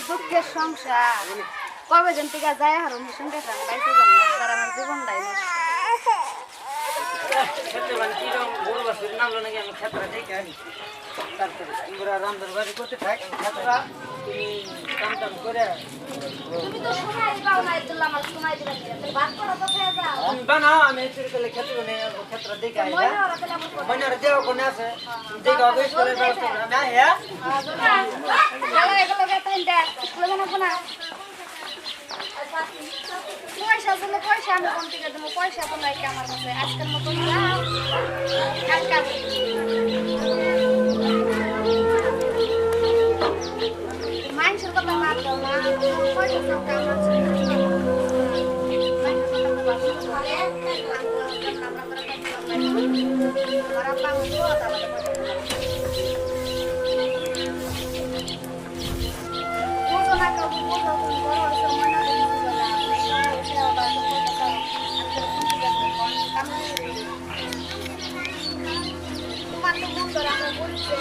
দুঃখের সংসার কবে জন থেকে যায় আর সঙ্গে বাইতে যাবো তার আমার জীবন দেয় না নামলো নাকি আমি খেতরা দেখে আনি তারপরে আমরা রামদার বাড়ি করতে থাক খেতরা তুমি কাম টাম করে তুমি তো সময় পাও না ইদুল্লাহ আমার সময় দিবে তুমি ভাত করো তো খেয়ে যাও আমি বানাও আমি এসে খেতরা নেই খেতরা দেখে আই মনে দেও কোন আছে দেখে আগে স্কুলে ব্যবস্থা আমি হ্যাঁ চলো এগুলো বেতন দে স্কুলে বানাবো না পয়সা দিলে পয়সা আমি কোন থেকে দেবো পয়সা তো নাই আমার কাছে আজকের মতন যাও কালকা মানুষের কথা বাদ দাও না পয়সা সব কাম আছে তোমার তো মন ধরে আমরা বলছে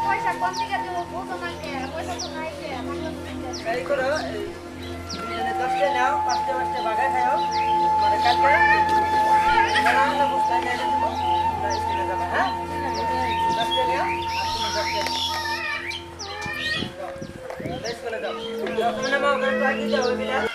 পয়সা কম থেকে দেবো বুঝো না পয়সা তো নাই এই করো দুজনে 10টা নাও 5টা 5টা ভাগে খাও মানে কালকে বানানো বুঝতে না দেব তোমরা স্কুলে যাবে হ্যাঁ 10টা নাও আর তুমি 10টা স্কুলে যাও তুমি না মা ওখানে আগে যাও বিলা